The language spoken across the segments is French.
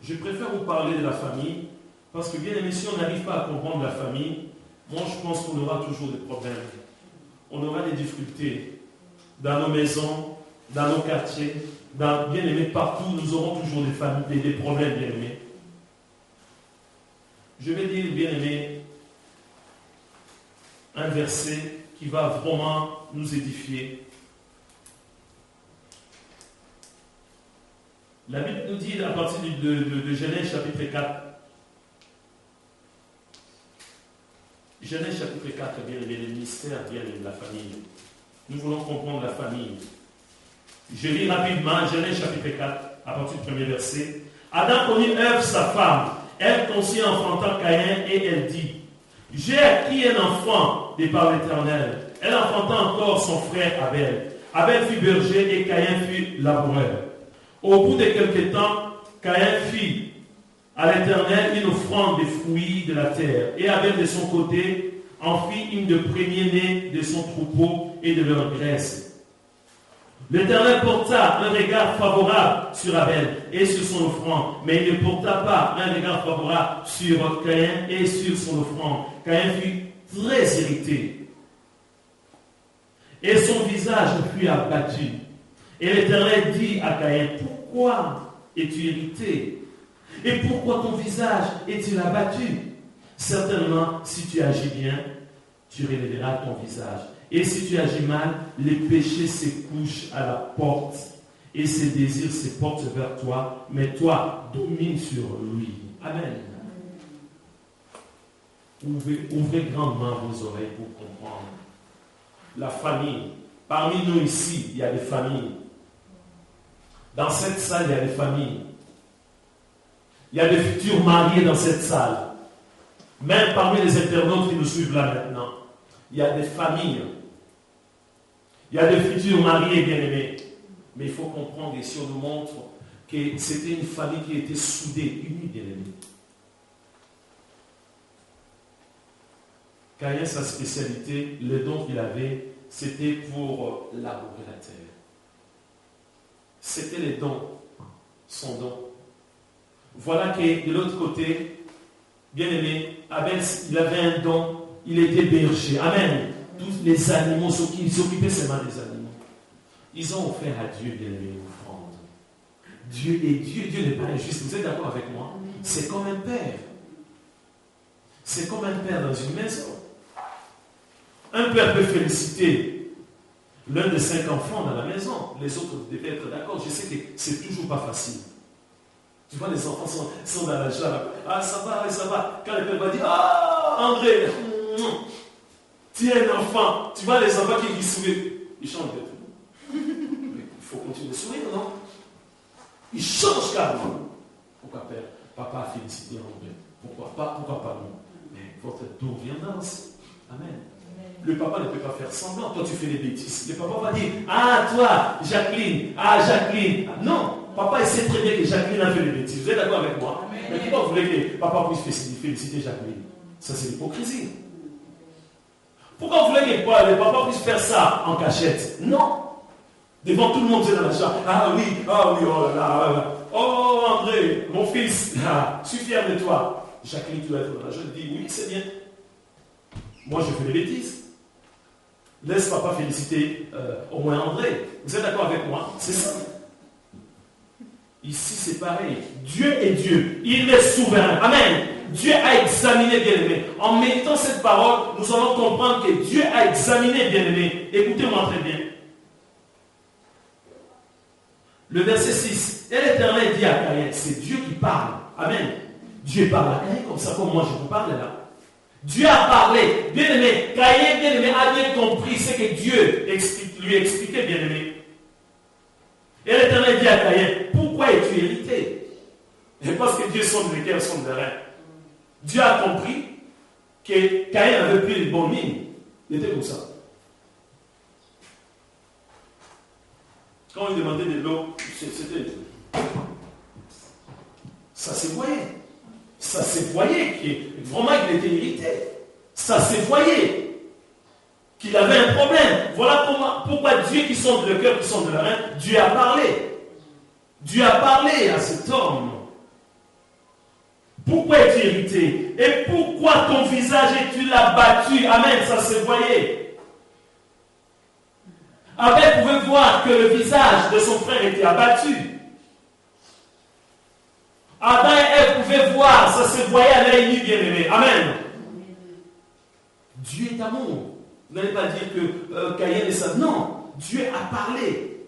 Je préfère vous parler de la famille, parce que bien aimé, si on n'arrive pas à comprendre la famille, moi je pense qu'on aura toujours des problèmes. On aura des difficultés dans nos maisons, dans nos quartiers, bien aimé, partout, nous aurons toujours des familles, des problèmes, bien aimé. Je vais dire, bien aimé, un verset qui va vraiment nous édifier. La Bible nous dit à partir de Genèse chapitre 4. Genèse chapitre 4, bien aimé, le mystère, bien aimé, de la famille. Nous voulons comprendre la famille. Je lis rapidement Genèse chapitre 4, à partir du premier verset. Adam connut Ève, sa femme. Elle conçut enfantant Caïn et elle dit, j'ai acquis un enfant de par l'Éternel. Elle enfanta encore son frère Abel. Abel fut berger et Caïn fut laboureur. Au bout de quelque temps, Caïn fit à l'Éternel une offrande des fruits de la terre. Et Abel de son côté en fit une de premiers-nés de son troupeau et de leur graisse. L'Éternel porta un regard favorable sur Abel et sur son offrande, mais il ne porta pas un regard favorable sur Caïn et sur son offrande. Caïn fut très irrité et son visage fut abattu. Et l'Éternel dit à Caïn, pourquoi es-tu irrité? Et pourquoi ton visage est-il abattu? Certainement, si tu agis bien, tu relèveras ton visage. Et si tu agis mal, les péchés se couchent à la porte et ses désirs se portent vers toi, mais toi, domine sur lui. Amen. Ouvrez grandement vos oreilles pour comprendre. La famille. Parmi nous ici, il y a des familles. Dans cette salle, il y a des familles. Il y a des futurs mariés dans cette salle. Même parmi les internautes qui nous suivent là maintenant, il y a des familles. Il y a des futurs mariés bien-aimés. Mais il faut comprendre, ici on nous montre que c'était une famille qui était soudée, unie, bien-aimée. Caïn, sa spécialité, le don qu'il avait, c'était pour labourer la terre. C'était les dons, son don. Voilà que de l'autre côté, bien-aimé, Abel, il avait un don, il était berger. Amen. Tous les animaux, ils s'occupaient seulement des animaux. Ils ont offert à Dieu, bien-aimé, une offrande. Dieu n'est pas injuste. Vous êtes d'accord avec moi? C'est comme un père. C'est comme un père dans une maison. Un père peut féliciter l'un de 5 enfants dans la maison. Les autres devaient être d'accord. Je sais que c'est toujours pas facile. Tu vois, les enfants sont dans la joie. Ah, ça va, ça va. Quand le père va dire, ah, André, tu es un enfant. Tu vois les enfants qui sourient. Ils changent de tout. Il faut continuer de sourire, non? Ils changent carrément. Pourquoi père? Papa a félicité André. Pourquoi pas nous? Mais votre dos vient danser. Amen. Le papa ne peut pas faire semblant. Toi, tu fais des bêtises. Le papa va dire, ah, toi, Jacqueline. Ah, Jacqueline. Non. Papa, il sait très bien que Jacqueline a fait des bêtises. Vous êtes d'accord avec moi? Amen. Mais pourquoi vous voulez que papa puisse féliciter Jacqueline? Ça, c'est l'hypocrisie. Pourquoi vous voulez que le papa puisse faire ça en cachette? Non. Devant tout le monde, c'est dans la chambre. Ah oui, oh là là. Oh, André, mon fils, je suis fier de toi. Jacqueline, tu dois être là. Je te dis, oui, c'est bien. Moi, je fais des bêtises. Laisse papa féliciter au moins André. Vous êtes d'accord avec moi? C'est ça. Ici, c'est pareil. Dieu est Dieu. Il est souverain. Amen. Dieu a examiné, bien-aimé. En méditant cette parole, nous allons comprendre que Dieu a examiné, bien-aimé. Écoutez-moi très bien. Le verset 6. Et l'Éternel dit à Caïn, c'est Dieu qui parle. Amen. Dieu parle à Caïn comme ça, comme moi je vous parle là. Dieu a parlé. Bien-aimé, Caïn, bien-aimé, a bien compris ce que Dieu lui expliquait, bien-aimé. Et l'Éternel dit à Caïn, pourquoi es-tu irrité? Et parce que Dieu sonde le cœur, sonde le rein. Dieu a compris que Caïn avait pris une bonne mine. Il était comme ça. Quand il demandait de l'eau, c'était... Ça se voyait. Ça se voyait vraiment qu'il était irrité. Ça se voyait qu'il avait un problème. Voilà pourquoi Dieu qui sonde le cœur, qui sonde le rein, Dieu a parlé. Dieu a parlé à cet homme. Pourquoi es-tu irrité? Et pourquoi ton visage es-tu l'as battu? Amen, ça se voyait. Abel pouvait voir que le visage de son frère était abattu. Adam et Ève pouvaient voir, ça se voyait à l'œil nu, bien-aimé. Amen. Dieu est amour. Vous n'allez pas dire que Caïn est ça. Non, Dieu a parlé.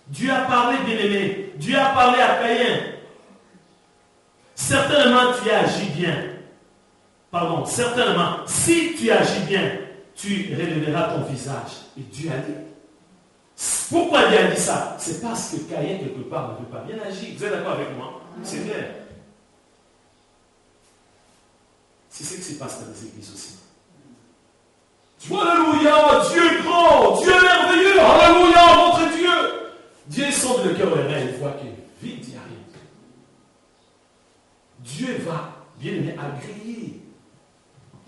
Dieu a parlé, bien-aimé. Dieu a parlé à Caïn. Certainement, tu agis bien. Pardon, certainement, si tu agis bien, tu relèveras ton visage. Et Dieu a dit. Pourquoi Dieu a dit ça? C'est parce que Caïn, quelque part, ne veut pas bien agir. Vous êtes d'accord avec moi? C'est clair. C'est ce qui se passe dans les églises aussi. Alléluia, Dieu est grand, Dieu est merveilleux, Alléluia, notre Dieu. Dieu sonde le cœur et rein, il voit que vite, il n'y a rien. Dieu va, bien aimé, agréer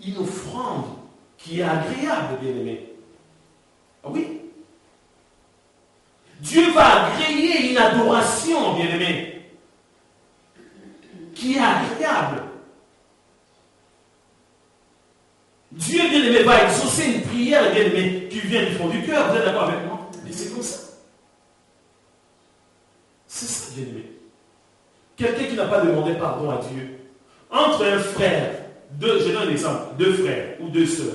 une offrande qui est agréable, bien aimé. Ah oui. Dieu va agréer une adoration, bien aimé, qui est agréable. Dieu, bien aimé, va exaucer une prière, bien aimé, qui vient du fond du cœur. Vous êtes d'accord avec moi? Et c'est comme ça. C'est ça, bien aimé. Quelqu'un qui n'a pas demandé pardon à Dieu, entre un frère, je donne un exemple, 2 frères ou 2 sœurs.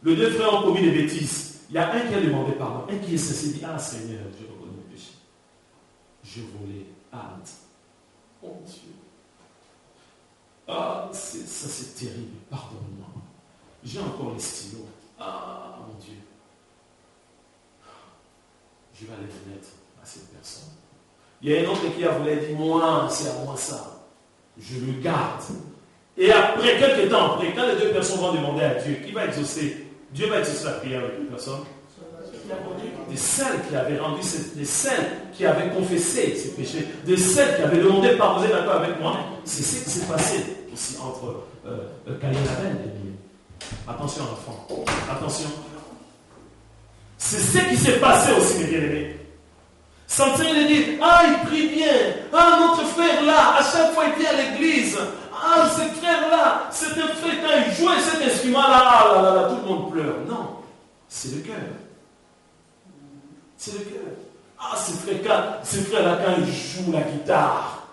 Les 2 frères ont commis des bêtises. Il y a un qui a demandé pardon, un qui est cessé dit, ah Seigneur, je reconnais mon péché. Je volais. Ah, mon Dieu. Ah, ça c'est terrible, pardonne-moi. J'ai encore les stylos. Ah, mon Dieu. Je vais aller remettre à cette personne. Il y a un autre qui a voulu dire, moi, c'est à moi ça. Je le garde. Et après, quelques temps après, quand les 2 personnes vont demander à Dieu, qui va exaucer? Dieu va exaucer la prière avec une personne. Des celles qui avaient rendu, des celles qui avaient confessé ses péchés, des celles qui avaient demandé pardon, vous êtes d'accord avec moi? C'est ce qui s'est passé aussi entre Caïn et Abel. Attention, enfant. Attention. C'est ce qui s'est passé aussi, mes bien-aimés. Sentez les dire, ah, il prie bien. Ah, notre frère là, à chaque fois il vient à l'église. Ah, ce frère-là, c'est un frère quand il jouait cet instrument-là, ah là là là, tout le monde pleure. Non, c'est le cœur. C'est le cœur. Ah, ce frère-là, quand il joue la guitare,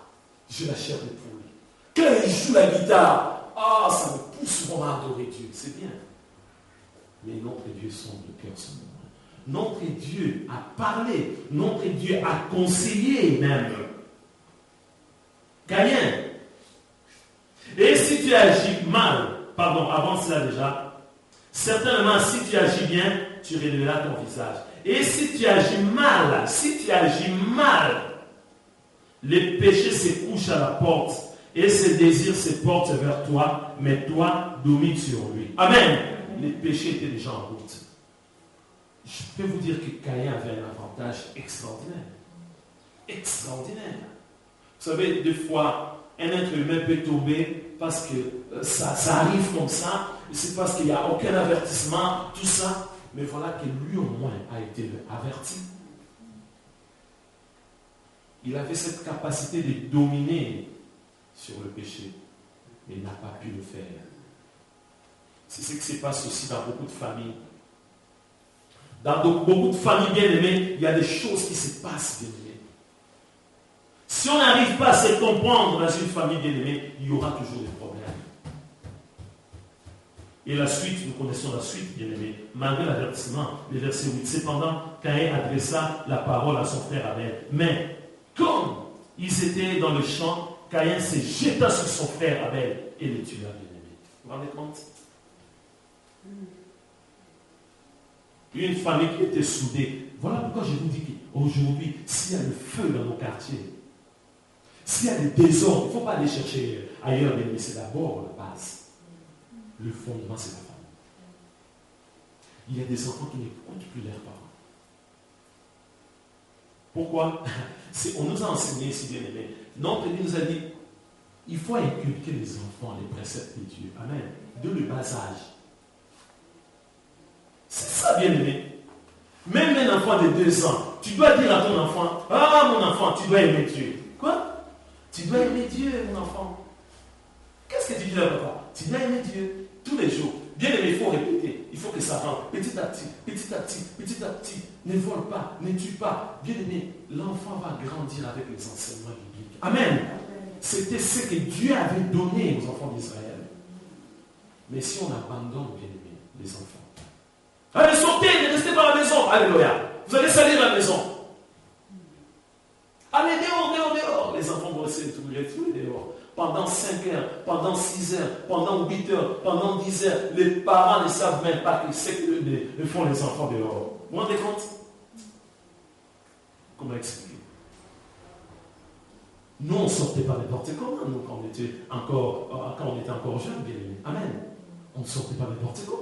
j'ai la chair de poule. Quand il joue la guitare, ah, ça me pousse vraiment à adorer Dieu. C'est bien. Mais notre Dieu sonde le cœur son moment. Notre Dieu a parlé. Notre Dieu a conseillé même. Caïn. Et si tu agis mal, pardon, avant cela déjà, certainement si tu agis bien, tu relèveras ton visage. Et si tu agis mal, les péchés se couchent à la porte et ses désirs se portent vers toi, mais toi domines sur lui. Amen. Les péchés étaient déjà en route. Je peux vous dire que Caïn avait un avantage extraordinaire. Extraordinaire. Vous savez, des fois, un être humain peut tomber parce que ça arrive comme ça, c'est parce qu'il n'y a aucun avertissement, tout ça. Mais voilà que lui au moins a été averti. Il avait cette capacité de dominer sur le péché, mais il n'a pas pu le faire. C'est ce qui se passe aussi dans beaucoup de familles. Dans beaucoup de familles bien-aimées, il y a des choses qui se passent bien-aimées. Si on n'arrive pas à se comprendre dans une famille bien-aimée, il y aura toujours des problèmes. Et la suite, nous connaissons la suite, bien-aimés, malgré l'avertissement, le verset 8. Cependant, Caïn adressa la parole à son frère Abel. Mais, comme ils étaient dans le champ, Caïn se jeta sur son frère Abel et le tua, bien-aimé. Vous vous rendez compte? Une famille qui était soudée. Voilà pourquoi je vous dis qu'aujourd'hui, s'il y a le feu dans nos quartiers, s'il y a des désordres, il ne faut pas aller chercher ailleurs, mais c'est d'abord la base. Le fondement, c'est la famille. Il y a des enfants qui n'écoutent plus leurs parents. Pourquoi? On nous a enseigné ici, bien aimé. Notre Dieu nous a dit, il faut inculquer les enfants les préceptes de Dieu. Amen. De le bas âge. C'est ça, bien aimé. Même un enfant de 2 ans, tu dois dire à ton enfant, ah mon enfant, tu dois aimer Dieu. Quoi? Tu dois aimer Dieu, mon enfant. Qu'est-ce que tu dis là, papa? Tu dois aimer Dieu tous les jours. Bien aimé, il faut répéter. Il faut que ça rentre. Petit à petit, petit à petit, petit à petit. Ne vole pas, ne tue pas. Bien aimé, l'enfant va grandir avec les enseignements bibliques. Amen. C'était ce que Dieu avait donné aux enfants d'Israël. Mais si on abandonne, bien aimé, les enfants. Allez, sortez, ne restez pas à la maison. Alléluia. Vous allez salir la maison. Allez, dehors, dehors, dehors. Les enfants vont essayer de tout dehors. Pendant 5 heures, pendant 6 heures, pendant 8 heures, pendant 10 heures, les parents ne savent même pas ce que font les enfants dehors. Vous vous rendez compte? Comment expliquer? Nous, on ne sortait pas n'importe comment, nous, quand on était encore jeunes, bien aimés. Amen. On ne sortait pas n'importe comment.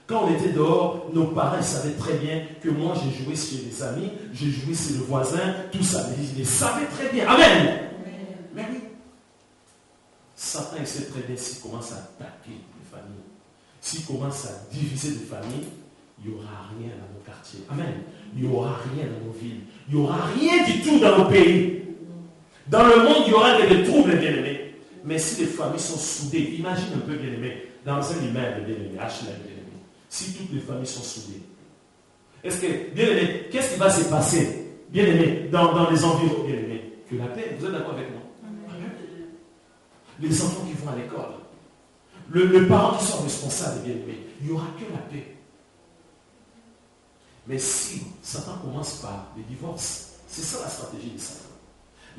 Quand on était dehors, nos parents savaient très bien que moi, j'ai joué chez les amis, j'ai joué chez le voisin, tout ça. Ils les savaient très bien. Amen. Mais oui. Satan, il sait très bien s'il commence à attaquer les familles, s'il commence à diviser les familles, il n'y aura rien dans nos quartiers. Amen. Il n'y aura rien dans nos villes. Il n'y aura rien du tout dans nos pays. Dans le monde, il y aura des troubles, bien-aimés. Mais si les familles sont soudées, imagine un peu, bien-aimé, dans un immeuble, bien-aimé, HLM, bien-aimé, si toutes les familles sont soudées, est-ce que, bien-aimé, qu'est-ce qui va se passer, bien-aimé, dans les environs, bien-aimé? Que la paix, vous êtes d'accord avec moi? Les enfants qui vont à l'école, le parent qui sont responsables, bien aimé, il n'y aura que la paix. Mais si Satan commence par les divorces, c'est ça la stratégie de Satan.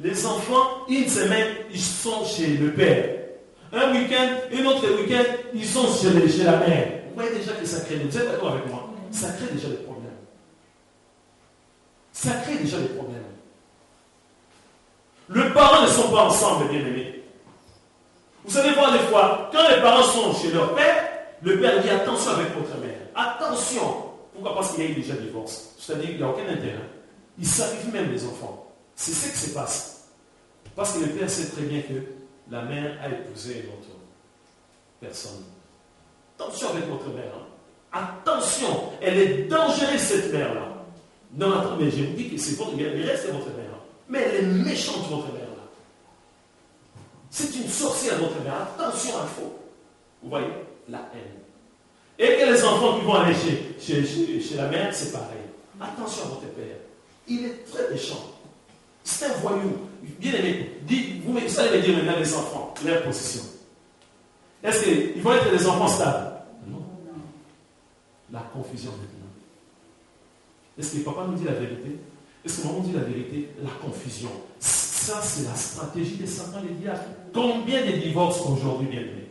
Les enfants, une semaine, ils sont chez le père. Un week-end, un autre week-end, ils sont chez la mère. Vous voyez déjà que ça crée, vous êtes d'accord avec moi? Ça crée déjà des problèmes. Ça crée déjà des problèmes. Les parents ne sont pas ensemble, bien aimés. Vous savez voir des fois, quand les parents sont chez leur père, le père dit attention avec votre mère. Attention. Pourquoi? Parce qu'il y a eu déjà divorce. C'est-à-dire qu'il n'y a aucun intérêt. Il sacrifie même les enfants. C'est ce qui se passe. Parce que le père sait très bien que la mère a épousé une autre personne. Attention avec votre mère. Attention. Elle est dangereuse, cette mère-là. Non, attends, mais je vous dis que c'est votre mère. Mais reste votre mère. Mais elle est méchante, votre mère. C'est une sorcière, votre mère. Attention à faux. Vous voyez, la haine. Et que les enfants qui vont aller chez la mère, c'est pareil. Attention à votre père. Il est très méchant. C'est un voyou. Bien aimé. Vous allez me dire maintenant les enfants, leur position. Est-ce qu'ils vont être des enfants stables? Non. La confusion maintenant. Est-ce que papa nous dit la vérité? Est-ce que maman dit la vérité? La confusion. Ça, c'est la stratégie des Satan, les diables. Combien de divorces aujourd'hui, bien aimés?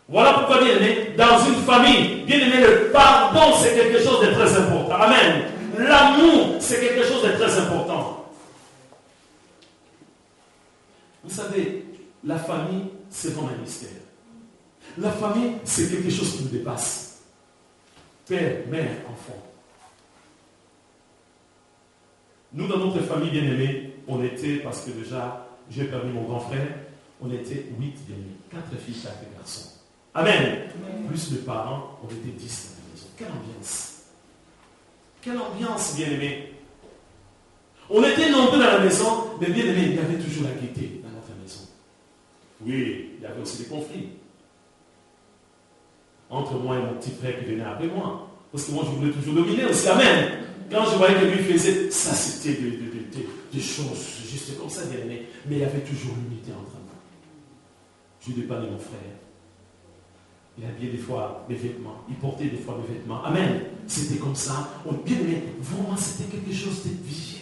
Voilà pourquoi, bien aimé, dans une famille, bien aimé, le pardon, c'est quelque chose de très important. Amen. L'amour, c'est quelque chose de très important. Vous savez, la famille, c'est vraiment un mystère. La famille, c'est quelque chose qui nous dépasse. Père, mère, enfant. Nous, dans notre famille bien-aimée, on était, parce que déjà, j'ai permis mon grand frère, on était 8 bien-aimés, 4 filles, 4 garçons. Amen. Plus les parents, on était 10 dans la maison. Quelle ambiance. Quelle ambiance, bien-aimés. On était nombreux dans la maison, mais bien-aimés, il y avait toujours la gaieté dans notre maison. Oui, il y avait aussi des conflits. Entre moi et mon petit frère qui venait après moi. Parce que moi, je voulais toujours dominer aussi. Amen. Quand je voyais que lui faisait, ça c'était des choses juste comme ça, bien aimé. Mais il y avait toujours l'unité entre nous. Je dépannais mon frère. Il habillait des fois mes vêtements. Il portait des fois mes vêtements. Amen. C'était comme ça. Bien aimé, vraiment, c'était quelque chose de vigile.